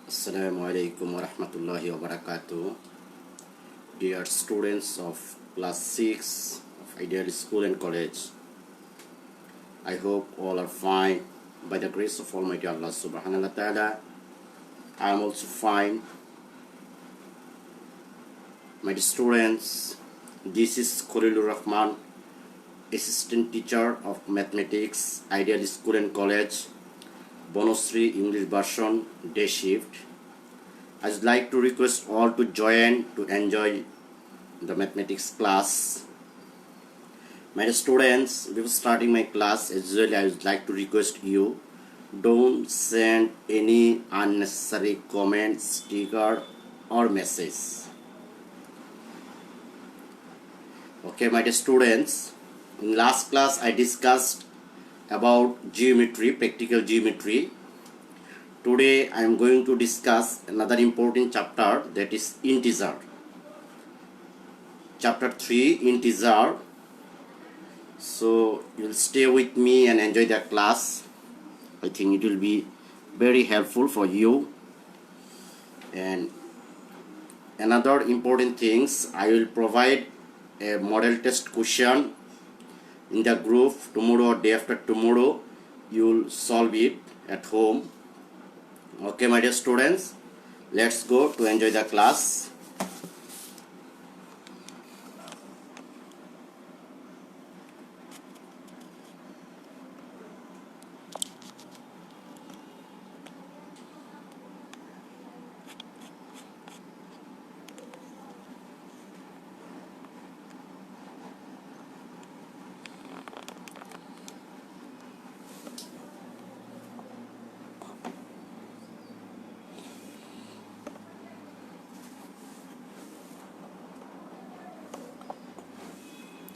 Assalamu alaikum wa rahmatullahi wa barakatuh. Dear students of class 6 of Ideal School and College, I hope all are fine by the grace of Almighty Allah subhanahu wa ta'ala. I am also fine. My dear students, this is Khalilur Rahman, Assistant Teacher of Mathematics, Ideal School and College, Bonusri English version, day shift. I would like to request all to join to enjoy the mathematics class. My students, before starting my class, as usually I would like to request you, don't send any unnecessary comment, sticker or message. Okay, my dear students, in last class I discussed about geometry, practical geometry. Today I am going to discuss another important chapter, that is integer. Chapter 3, integer. So you will stay with me and enjoy the class. I think it will be very helpful for you. And another important things, I will provide a model test question in the group tomorrow or day after tomorrow. You will solve it at home. Okay, my dear students, let's go to enjoy the class.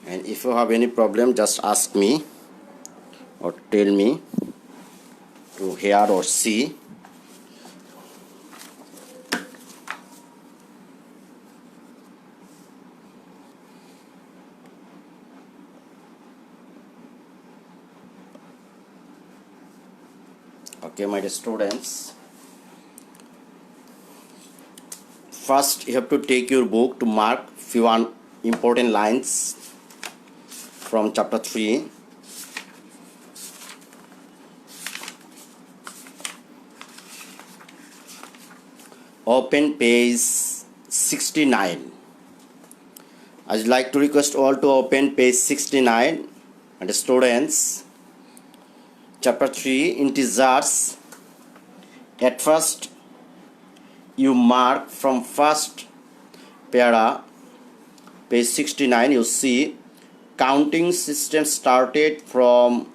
And if you have any problem, just ask me or tell me to hear or see. Okay, my dear students, first you have to take your book to mark few important lines from chapter 3. Open page 69. I would like to request all to open page 69. And students, chapter 3, integers. At first you mark from first para, page 69, you see counting system started from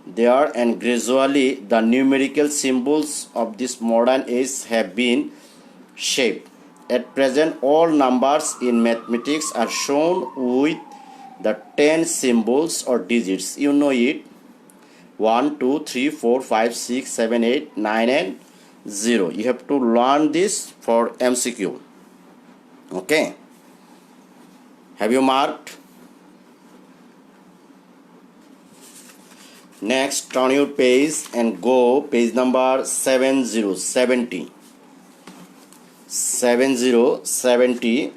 there, and gradually the numerical symbols of this modern age have been shaped. At present, all numbers in mathematics are shown with the 10 symbols or digits. You know it: 1, 2, 3, 4, 5, 6, 7, 8, 9 and 0. You have to learn this for MCQ. Okay. Have you marked? Next, turn your page and go page number 7070. 7070.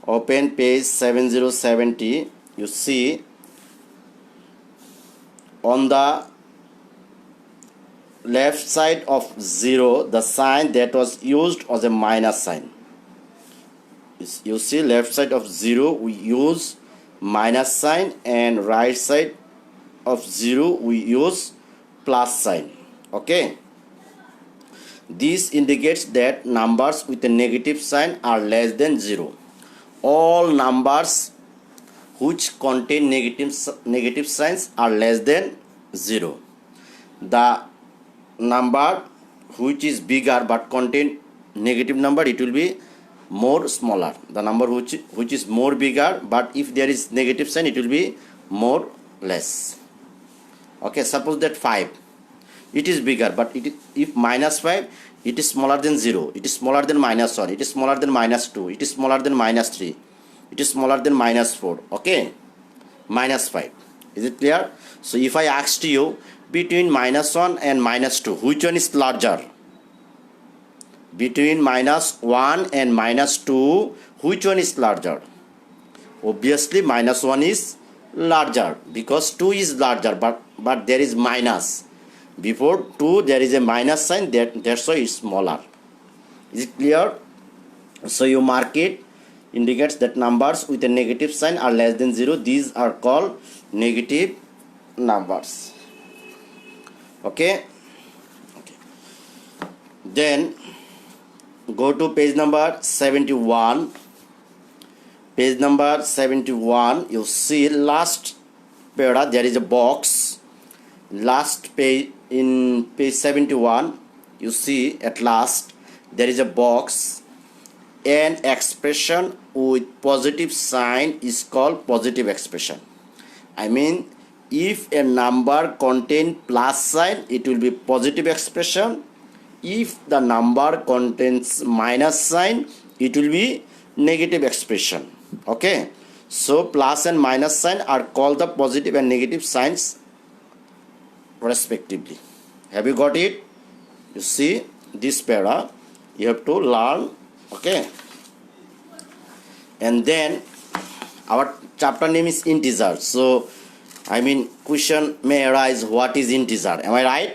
Open page 7070. You see on the left side of 0, the sign that was used was a minus sign. You see, left side of 0 we use minus sign, and right side of 0 we use plus sign. Okay, this indicates that numbers with a negative sign are less than 0. All numbers which contain negative signs are less than 0. The number which is bigger but contain negative number, it will be more smaller. The number which is more bigger, but if there is negative sign, it will be more less. Okay, suppose that 5, it is bigger, but if minus 5, it is smaller than 0, it is smaller than minus 1, it is smaller than minus 2, it is smaller than minus 3, it is smaller than minus 4. Okay, minus 5. Is it clear? So if I asked you between minus 1 and minus 2, which one is larger? Between -1 and -2, which one is larger? Obviously -1 is larger because 2 is larger, but there is minus. Before 2 there is a minus sign, that's why it's smaller. Is it clear? So you mark it, indicates that numbers with a negative sign are less than 0. These are called negative numbers. Okay. Then go to page number 71. Page number 71, you see last para there is a box. Last page, in page 71, you see at last there is a box. An expression with positive sign is called positive expression. I mean, if a number contains plus sign, it will be positive expression. If the number contains minus sign, it will be negative expression. Okay, so plus and minus sign are called the positive and negative signs respectively. Have you got it? You see this para you have to learn. Okay, and then our chapter name is integer, so I mean question may arise, what is integer? Am I right?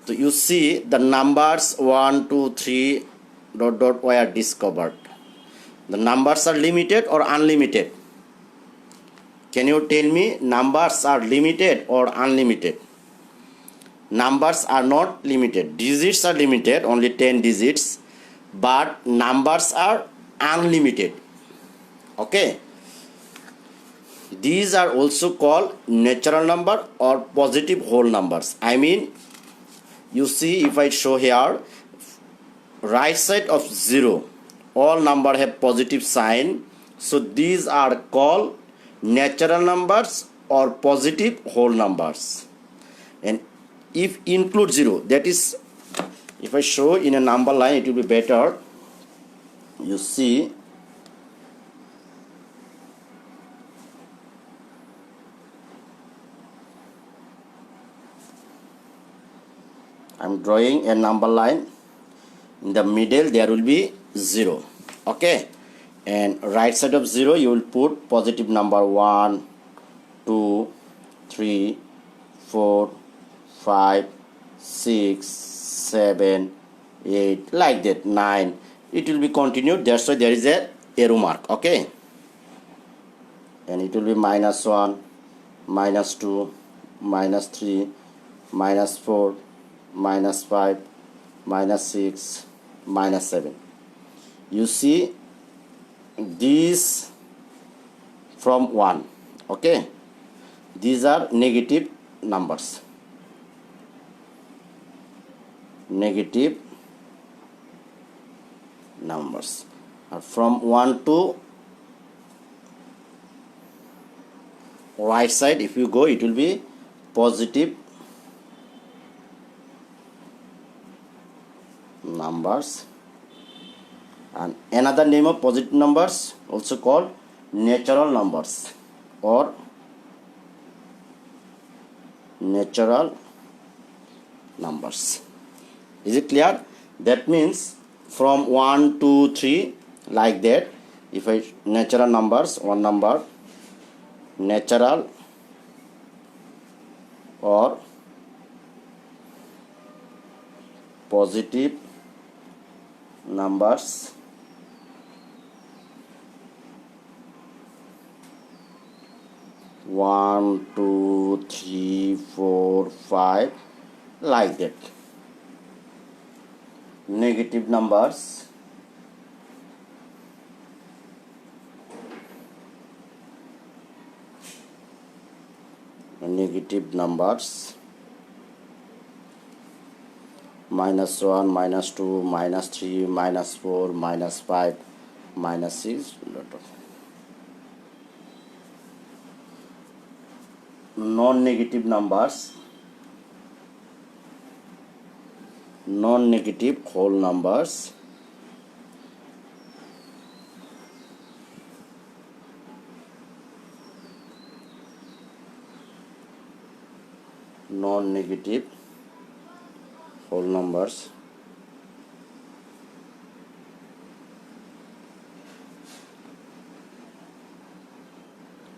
So you see the numbers 1 2 3 ... were discovered. The numbers are limited or unlimited? Can you tell me, numbers are limited or unlimited? Numbers are not limited. Digits are limited, only 10 digits, but numbers are unlimited. Okay. These are also called natural number or positive whole numbers. I mean, you see, if I show here, right side of 0, all number have positive sign, so these are called natural numbers or positive whole numbers. And if include 0, that is, if I show in a number line, it will be better. You see, I'm drawing a number line. In the middle there will be 0. Okay, and right side of 0 you will put positive number 1 2 3 4 5 6 7 8, like that, 9. It will be continued, that's why there is a arrow mark. Okay, and it will be -1 -2 -3 -4 -5 -6 -7. You see these from 1. Okay, these are negative numbers. Negative numbers. From 1 to right side, if you go, it will be positive numbers. And another name of positive numbers also called natural numbers or natural numbers. Is it clear? That means from 1 2 3, like that. If I natural numbers, one number, natural or positive numbers, one, 2, 3, 4, 5, like that. Negative numbers, negative numbers, -1 -2 -3 -4 -5 -6. Non-negative numbers, non-negative whole numbers, non-negative whole numbers,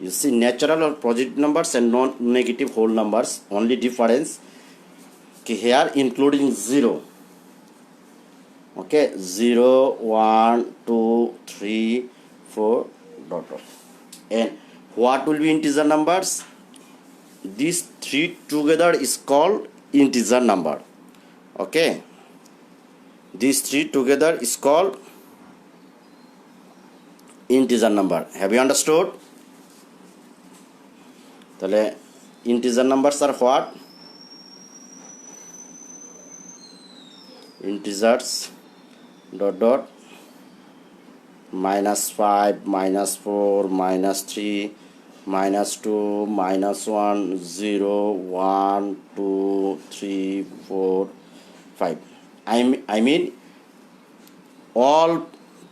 You see, natural or positive numbers and non-negative whole numbers. Only difference here including 0. Okay, 0, 1, 2, 3, 4, dot dot. And what will be integer numbers? These three together is called integer number. Okay, these three together is called integer number. Have you understood? তাহলে integer numbers are what? Integers dot dot -5, -4, -3, -2, -1, 0, 1, 2, 3, 4, 5. I mean all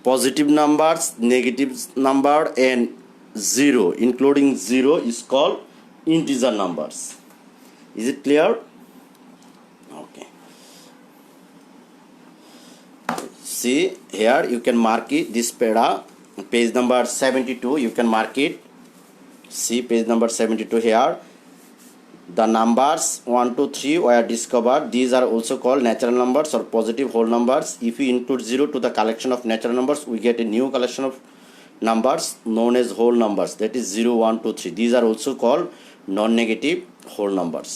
positive numbers, negative number and 0 including 0 is called integer numbers. Is it clear? Okay. See here, you can mark it, this page number 72, you can mark it. See page number 72 here. The numbers 1, 2, 3 were discovered. These are also called natural numbers or positive whole numbers. If we include 0 to the collection of natural numbers, we get a new collection of numbers known as whole numbers. That is 0, 1, 2, 3. These are also called non-negative whole numbers.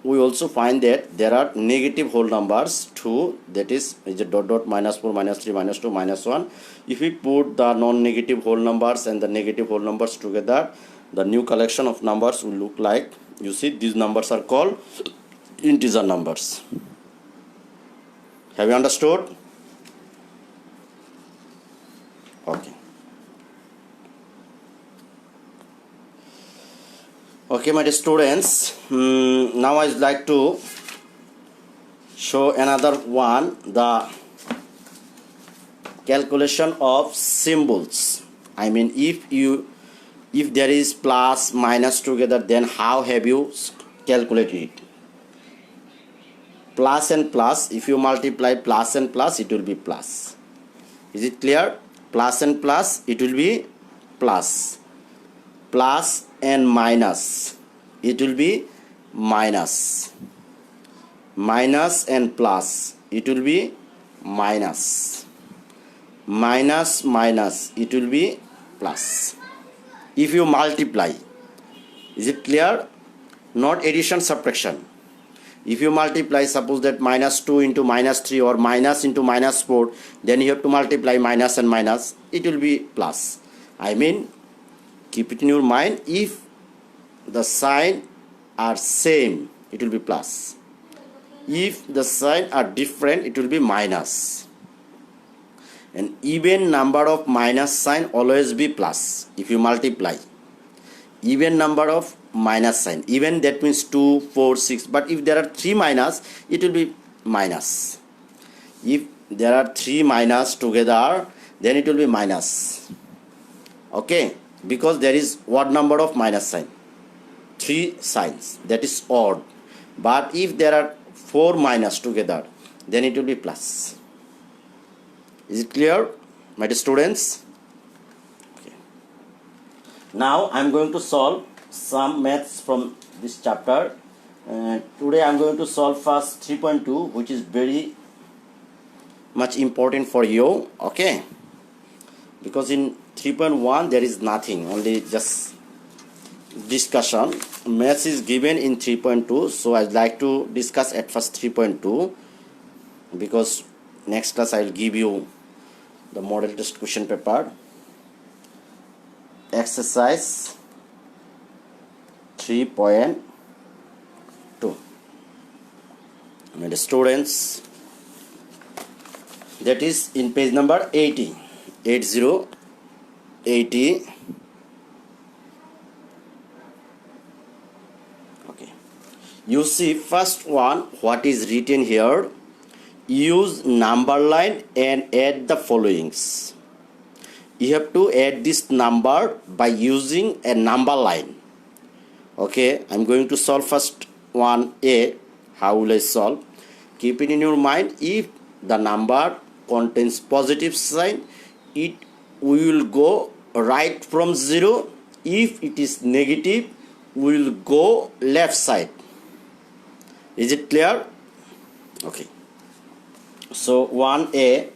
We also find that there are negative whole numbers too. That is a dot dot, -4, -3, -2, -1. If we put the non-negative whole numbers and the negative whole numbers together, the new collection of numbers will look like, you see, these numbers are called integer numbers. Have you understood? Okay. Okay, my dear students, now I would like to show another one, the calculation of symbols. I mean, if there is plus minus together, then how have you calculated it? Plus and plus, if you multiply plus and plus, it will be plus. Is it clear? Plus and plus, it will be plus. Plus and minus, it will be minus. Minus and plus, it will be minus. Minus minus, it will be plus. If you multiply, is it clear? Not addition, subtraction. If you multiply, suppose that -2 into -3 or minus into -4, then you have to multiply minus and minus, it will be plus. I mean, keep it in your mind, if the sign are same, it will be plus. If the sign are different, it will be minus. An even number of minus sign always be plus. If you multiply, even number of minus sign, even that means 2, 4, 6, but if there are 3 minus, it will be minus. If there are 3 minus together, then it will be minus. Okay, because there is odd number of minus sign, 3 signs, that is odd. But if there are 4 minus together, then it will be plus. Is it clear, my dear students? Okay. Now I am going to solve some maths from this chapter. Today I am going to solve first 3.2, which is very much important for you. Okay, because in 3.1 there is nothing, only just discussion. Maths is given in 3.2, so I'd like to discuss at first 3.2, because next class I will give you the model test question paper. Exercise 3.2. My students, that is in page number 80. Okay, you see first one, what is written here? Use number line and add the followings. You have to add this number by using a number line. Okay, I'm going to solve first one A. How will I solve? Keep it in your mind, if the number contains positive sign, we will go right from 0. if it is negative, we will go left side. Is it clear? Okay. So 1a,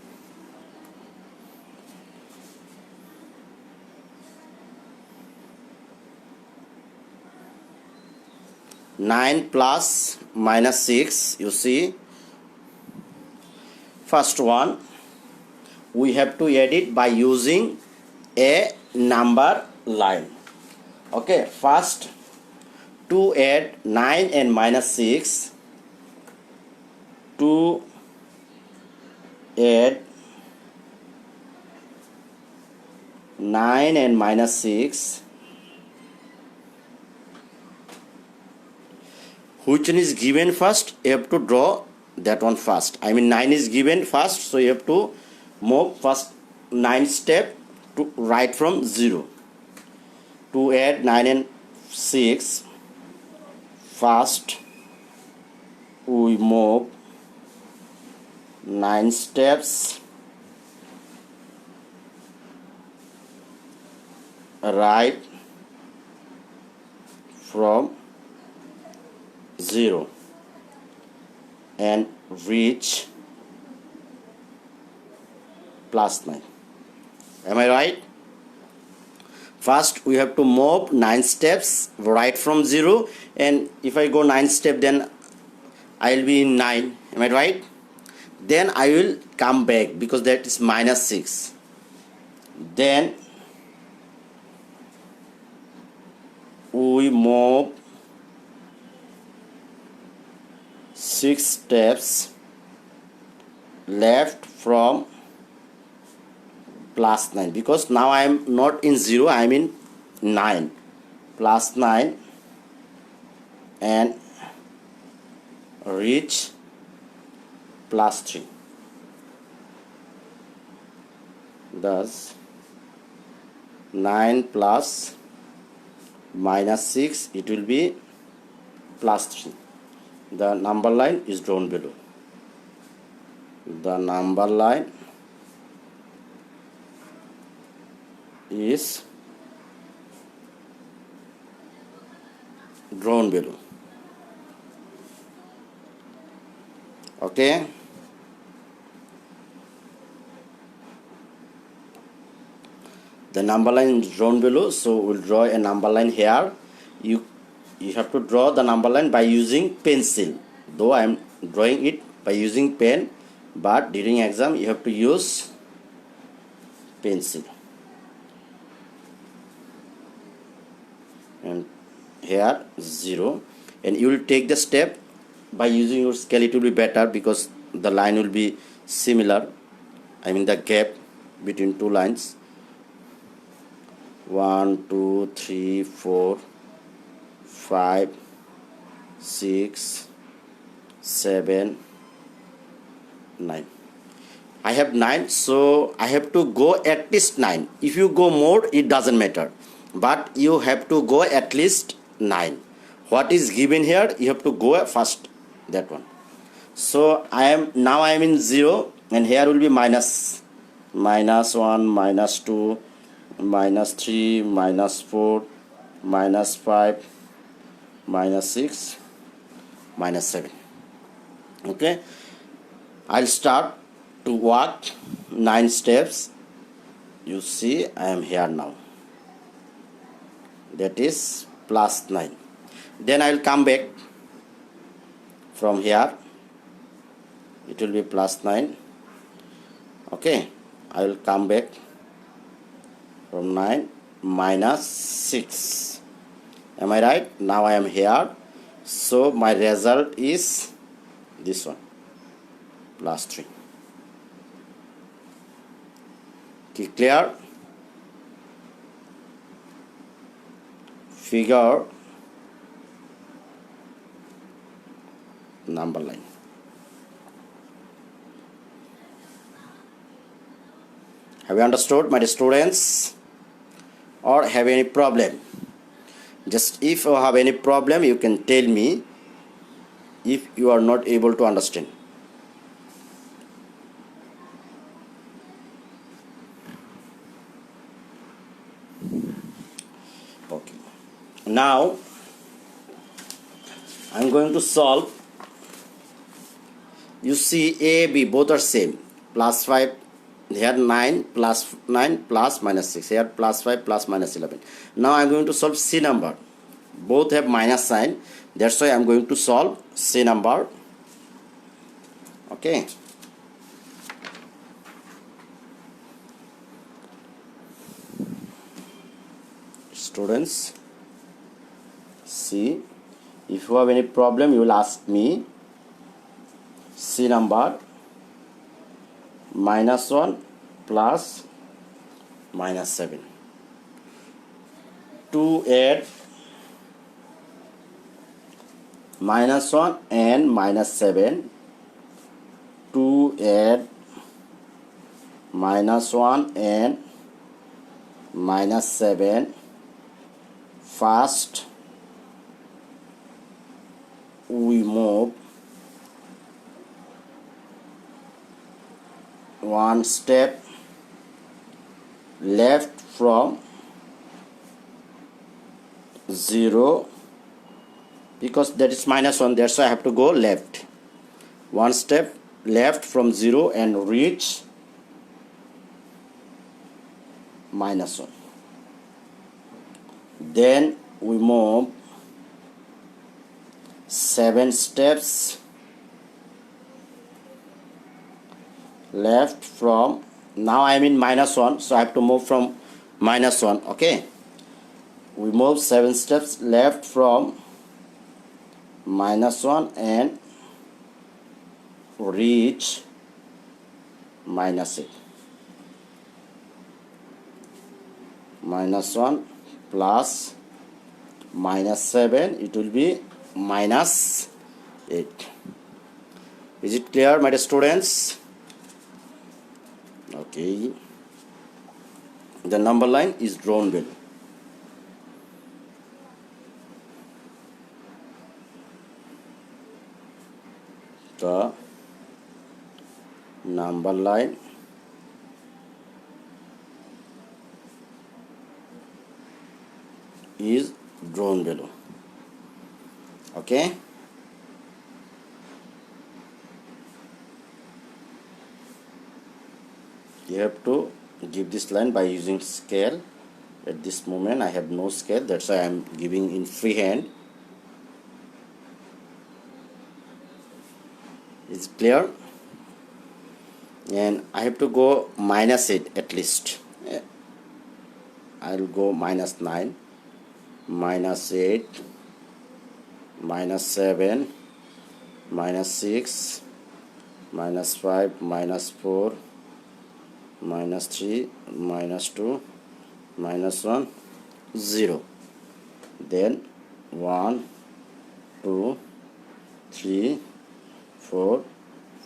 nine plus minus 6, you see. First one, we have to add it by using a number line. Okay, first to add 9 and minus 6, to add 9 and minus 6, which one is given first, you have to draw that one first. I mean 9 is given first, so you have to move first 9 step to right from 0. To add 9 and 6, first we move 9 steps right from 0 and reach plus 9. Am I right? First we have to move 9 steps right from 0, and if I go 9 steps, then I will be in 9. Am I right? Then I will come back because that is minus 6. Then we move 6 steps left from plus 9, because now I am not in 0, I am in 9. Plus 9 and reach plus 3. Thus 9 plus minus 6, it will be plus 3. The number line is drawn below. The number line is drawn below. Okay. The number line is drawn below, so we'll draw a number line here. You have to draw the number line by using pencil, though I am drawing it by using pen, but during exam you have to use pencil. And here 0, and you will take the step by using your scale. It will be better because the line will be similar, I mean the gap between two lines. 1 2 3 4 5 6 7 9. I have 9, so I have to go at least 9. If you go more, it doesn't matter, but you have to go at least 9. What is given here, you have to go first, that one. So I am in 0, and here will be minus 1, minus 2, minus 3, minus 4, minus 5, minus 6, minus 7. Okay, I'll start to walk 9 steps. You see, I am here now. That is plus 9. Then I will come back from here. It will be plus 9. Okay, I will come back from 9, minus 6. Am I right? Now I am here. So my result is this one, plus 3. Okay, clear? Figure number line. Have you understood, my students? Or have any problem? Just if you have any problem, you can tell me if you are not able to understand. Now I'm going to solve. You see A, B both are same. Plus 5, here 9 plus 9 plus minus 6. Here plus 5 plus minus 11. Now I'm going to solve C number. Both have minus sign. That's why I'm going to solve C number. Okay. Students, see, if you have any problem, you will ask me. C number -1 plus -7. To add -1 and -7. To add -1 and -7. First, we move one step left from 0, because that is -1, that's why I have to go left. One step left from 0 and reach -1. Then we move 7 steps left from, now I am in -1, so I have to move from -1. Okay, we move 7 steps left from -1 and reach -8. -1 plus -7, it will be -8. Is it clear, my dear students? Okay, the number line is drawn below. The number line is drawn below. Okay, you have to give this line by using scale. At this moment I have no scale, that's why I am giving in freehand. It's clear? And I have to go -8 at least. I will go -9, -8, -7, -6, -5, -4, -3, -2, -1, 0. Then 1, 2, 3, 4,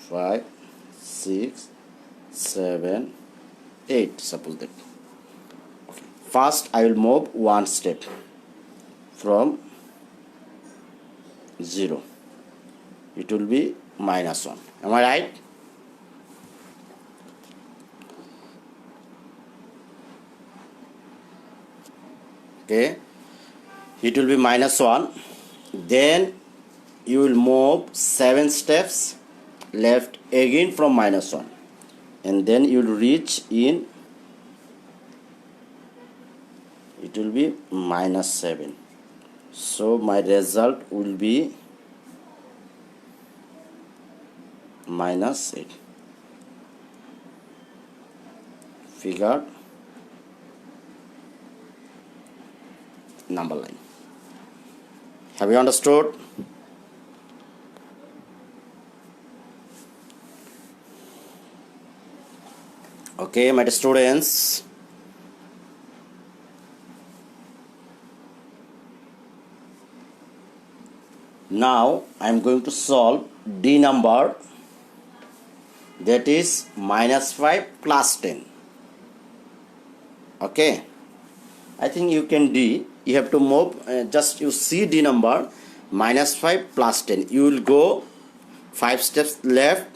5, 6, 7, 8. Suppose that. Okay. First, I will move one step from 0. It will be -1. Am I right? Okay, it will be -1. Then you will move 7 steps left again from -1, and then you will reach in, it will be -7. So my result will be -8. Figure number line. Have you understood? Okay, my students, now I am going to solve D number, that is -5 plus 10. Okay, I think you can D. You have to move, just you see D number, -5 plus 10. You will go 5 steps left,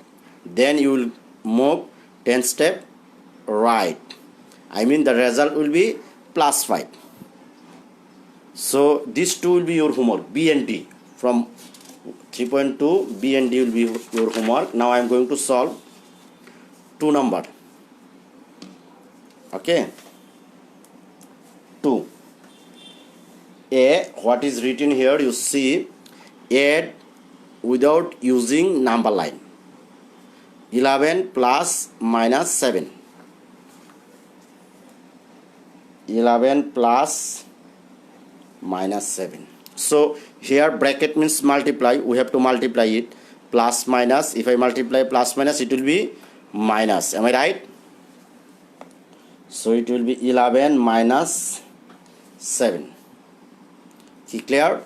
then you will move 10 steps right. I mean the result will be +5. So these two will be your homework, B and D. From 3.2, B and D will be your homework. Now I am going to solve two number. Okay, 2. A, what is written here, you see, add without using number line. 11 plus minus 7. 11 plus minus 7. So here bracket means multiply. We have to multiply it. Plus minus. If I multiply plus minus, it will be minus. Am I right? So it will be 11 minus 7. See, clear?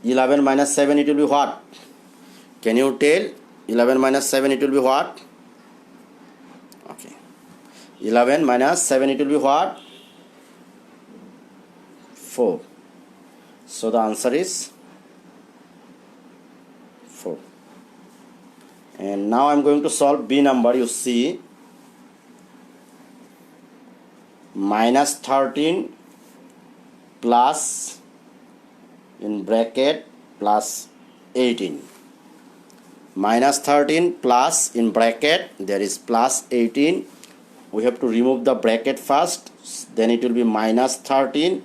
11 minus 7, it will be what? Can you tell? 11 minus 7, it will be what? Okay. 11 minus 7, it will be what? 4. So the answer is 4. And now I am going to solve B number. You see, minus 13 plus in bracket plus 18. Minus 13 plus in bracket, there is plus 18. We have to remove the bracket first, then it will be minus 13,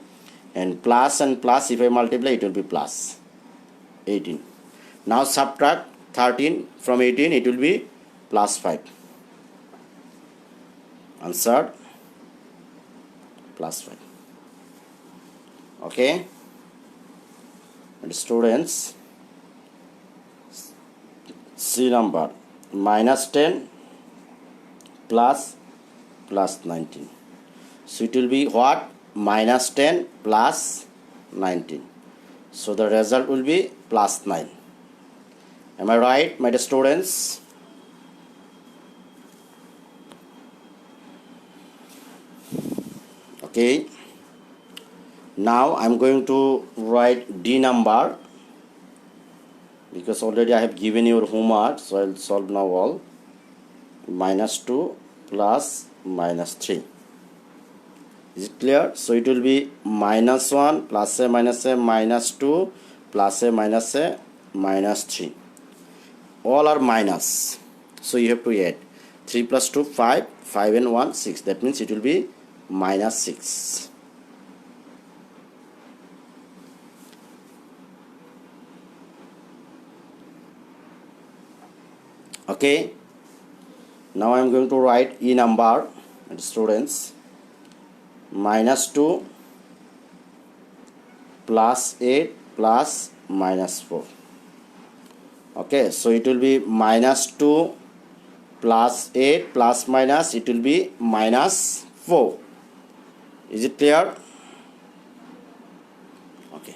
and plus, if I multiply, it will be plus 18. Now subtract 13 from 18, it will be plus 5. Answer plus 5. Okay, and students, C number, minus 10 plus 19. So it will be what? Minus 10 plus 19. So the result will be plus 9. Am I right, my dear students? Okay. Now I am going to write D number, because already I have given your homework, so I will solve now all. Minus 2 plus minus 3. Is it clear? So it will be minus 1 plus a minus 2 plus a minus 3. All are minus. So you have to add 3 plus 2, 5, 5 and 1, 6. That means it will be minus 6. Okay. Now I am going to write E number, and students, minus 2 plus 8 plus minus 4. Okay, so it will be minus 2 plus 8 plus minus, it will be minus 4. Is it clear? Okay.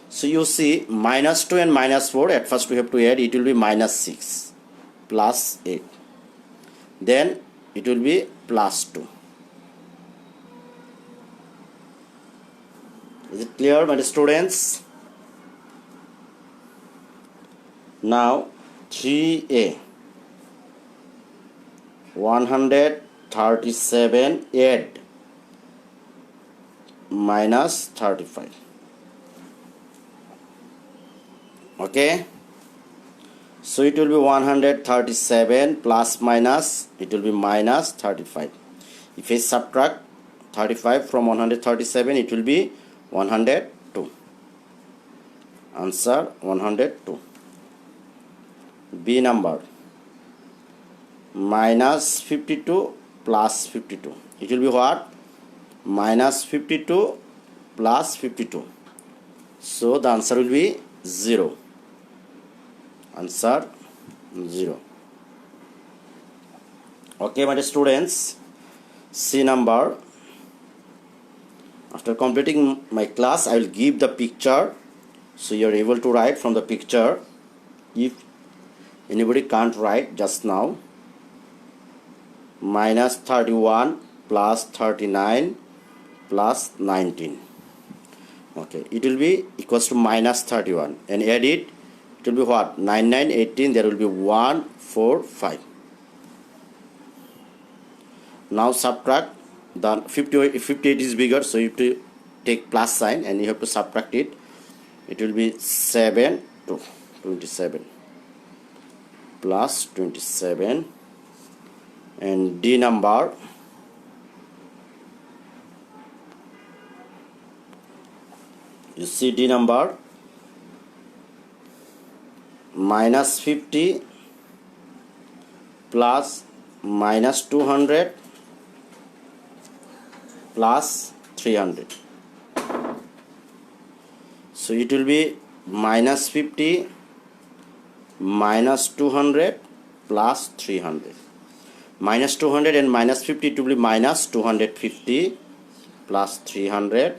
So you see, minus 2 and minus 4, at first we have to add, it will be minus 6 plus 8. Then it will be plus 2. Is it clear, my students? Now 3a, 137 add minus 35. Okay, so it will be 137 plus minus, it will be minus 35. If I subtract 35 from 137, it will be 102. Answer 102. B number, minus 52 plus 52. It will be what? Minus 52 plus 52. So the answer will be 0. Answer 0. Okay, my students, C number. After completing my class, I will give the picture, so you are able to write from the picture. If anybody can't write just now, minus 31 plus 39 plus 19. Okay, it will be equals to minus 31, and add it, it will be what? 9, 9, 18, there will be 1, 4, 5. Now subtract the 58 is bigger, so you have to take plus sign and you have to subtract it. It will be 7 to 27 plus 27, and D number you see D number minus 50 plus minus 200 plus 300. So it will be minus 50 minus 200 plus 300. Minus 200 and minus 50, it will be minus 250 plus 300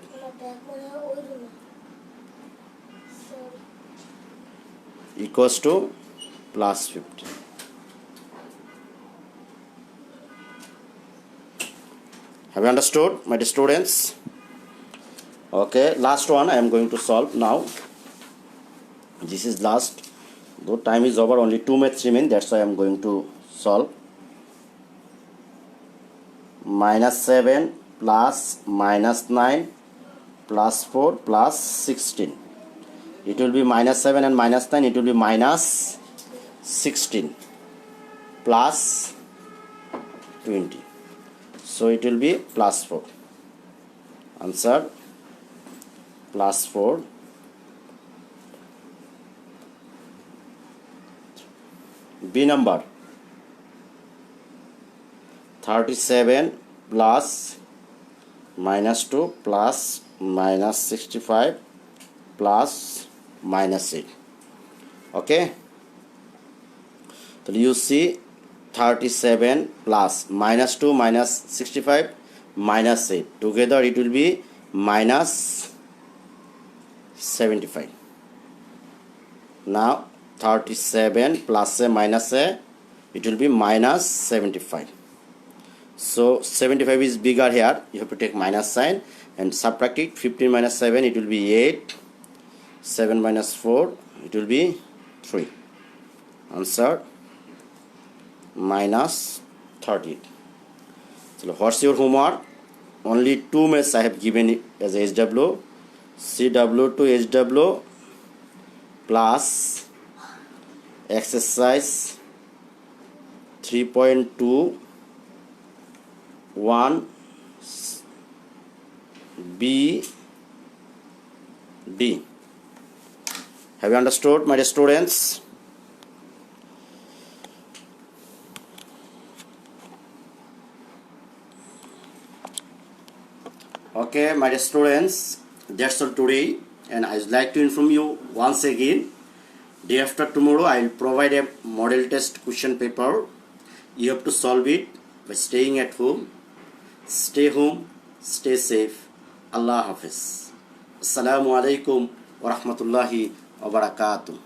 equals to plus 50. Have you understood, my dear students? Okay, last one I am going to solve now. This is last. Though time is over, only 2 maths remain. That's why I am going to solve. Minus 7 plus minus 9 plus 4 plus 16. It will be minus 7 and minus 9. It will be minus 16 plus 20. So it will be plus 4. Answer plus 4. B number 37 plus minus 2 plus minus 65 plus minus 8. Okay, so you see 37 plus minus 2 minus 65 minus 8 together, it will be minus 75. Now 37 plus a minus a, it will be minus 75. So 75 is bigger here, you have to take minus sign and subtract it. 15 minus 7, it will be 8. 7 minus 4, it will be 3. Answer minus 30. So what's your homework? Only 2 maths I have given it as HW. CW to HW plus exercise 3.2 1 B D. Have you understood, my dear students? Okay, my dear students, that's all today, and I would like to inform you once again, day after tomorrow I will provide a model test question paper. You have to solve it by staying at home. Stay home, stay safe. Allah Hafiz. Assalamu alaikum wa rahmatullahi wa barakatuh.